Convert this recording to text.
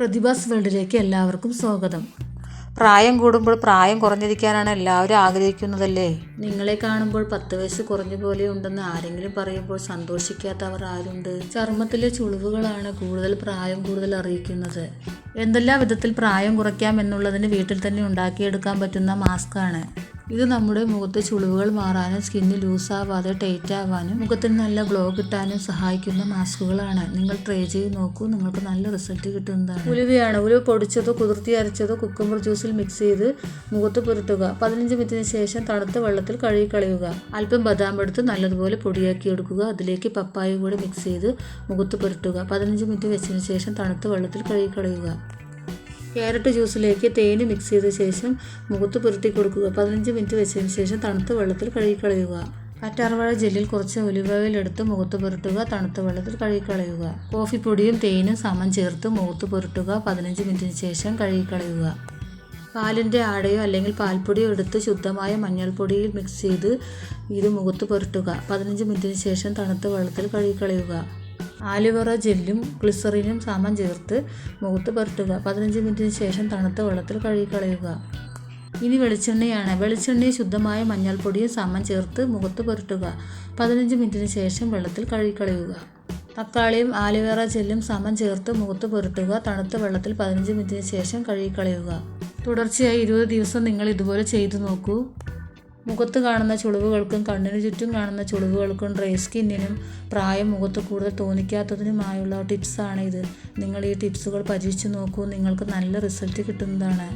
പ്രതിഭാസ് വേൾഡിലേക്ക് എല്ലാവർക്കും സ്വാഗതം. പ്രായം കൂടുമ്പോൾ പ്രായം കുറഞ്ഞിരിക്കാനാണ് എല്ലാവരും ആഗ്രഹിക്കുന്നതല്ലേ? നിങ്ങളെ കാണുമ്പോൾ 10 വയസ്സ് കുറഞ്ഞ പോലെ ഉണ്ടെന്ന് ആരെങ്കിലും പറയുമ്പോൾ സന്തോഷിക്കാത്തവർ ആരുണ്ട്? ചർമ്മത്തിലെ ചുളിവുകളാണ് പ്രായം കൂടുതൽ അറിയിക്കുന്നത്. എന്തെല്ലാം വിധത്തിൽ പ്രായം കുറയ്ക്കാം എന്നുള്ളതിന് വീട്ടിൽ തന്നെ ഉണ്ടാക്കിയെടുക്കാൻ പറ്റുന്ന മാസ്കാണ് ഇത്. നമ്മുടെ മുഖത്തെ ചുളിവുകൾ മാറാനും സ്കിന്ന് ലൂസാവാതെ ടൈറ്റ് ആവാനും മുഖത്തിന് നല്ല ഗ്ലോ കിട്ടാനും സഹായിക്കുന്ന മാസ്കുകളാണ്. നിങ്ങൾ ട്രൈ ചെയ്ത് നോക്കൂ, നിങ്ങൾക്ക് നല്ല റിസൾട്ട് കിട്ടുന്നതാണ്. ഉലുവയാണ്. ഉലുവ പൊടിച്ചതോ കുതിർത്തി അരച്ചതോ കുക്കുംബർ ജ്യൂസിൽ മിക്സ് ചെയ്ത് മുഖത്ത് പുരട്ടുക. 15 മിനിറ്റിന് ശേഷം തണുത്ത വെള്ളത്തിൽ കഴുകി കളയുക. അല്പം ബദാം എടുത്ത് നല്ലതുപോലെ പൊടിയാക്കി എടുക്കുക. അതിലേക്ക് പപ്പായ കൂടി മിക്സ് ചെയ്ത് മുഖത്ത് പുരട്ടുക. 15 മിനിറ്റ് വെച്ചതിന് ശേഷം തണുത്ത വെള്ളത്തിൽ കഴുകി കളയുക. ക്യാരറ്റ് ജ്യൂസിലേക്ക് തേന് മിക്സ് ചെയ്ത ശേഷം മുഖത്ത് പുരട്ടി കൊടുക്കുക. 15 മിനിറ്റ് വെച്ചതിന് ശേഷം തണുത്ത വെള്ളത്തിൽ കഴുകിക്കളയുക. കറ്റാർവാഴ ജെല്ലിൽ കുറച്ച് ഒലിവ് ഓയിൽ എടുത്ത് മുഖത്ത് പുരട്ടുക. തണുത്ത വെള്ളത്തിൽ കഴുകിക്കളയുക. കോഫിപ്പൊടിയും തേനും സമം ചേർത്ത് മുഖത്ത് പുരട്ടുക. 15 മിനിറ്റിന് ശേഷം കഴുകിക്കളയുക. പാലിൻ്റെ ആടയോ അല്ലെങ്കിൽ പാൽപ്പൊടിയോ എടുത്ത് ശുദ്ധമായ മഞ്ഞൾപ്പൊടിയിൽ മിക്സ് ചെയ്ത് ഇത് മുഖത്ത് പുരട്ടുക. 15 മിനിറ്റിന് ശേഷം തണുത്ത വെള്ളത്തിൽ കഴുകിക്കളയുക. ആലുവേറ ജെല്ലും ഗ്ലിസറിനും സമം ചേർത്ത് മുഖത്ത് പുരട്ടുക. 15 മിനിറ്റിന് ശേഷം തണുത്ത വെള്ളത്തിൽ കഴുകിക്കളയുക. ഇനി വെളിച്ചെണ്ണയാണ്. വെളിച്ചെണ്ണയും ശുദ്ധമായ മഞ്ഞൾപ്പൊടിയും സമം ചേർത്ത് മുഖത്ത് പുരട്ടുക. 15 മിനിറ്റിന് ശേഷം വെള്ളത്തിൽ കഴുകിക്കളയുക. തക്കാളിയും ആലുവേറ ജെല്ലും സമം ചേർത്ത് മുഖത്ത് പുരട്ടുക. തണുത്ത വെള്ളത്തിൽ 15 മിനിറ്റിന് ശേഷം കഴുകിക്കളയുക. തുടർച്ചയായി 20 ദിവസം നിങ്ങൾ ഇതുപോലെ ചെയ്തു നോക്കൂ. മുഖത്ത് കാണുന്ന ചുളിവുകൾക്കും കണ്ണിന് ചുറ്റും കാണുന്ന ചുളിവുകൾക്കും ഡ്രൈ സ്കിന്നിനും പ്രായം മുഖത്ത് കൂടുതൽ തോന്നിക്കാത്തതിനുമായുള്ള ടിപ്സാണ് ഇത്. നിങ്ങൾ ഈ ടിപ്സുകൾ പരീക്ഷിച്ച് നോക്കൂ, നിങ്ങൾക്ക് നല്ല റിസൾട്ട് കിട്ടുന്നതാണ്.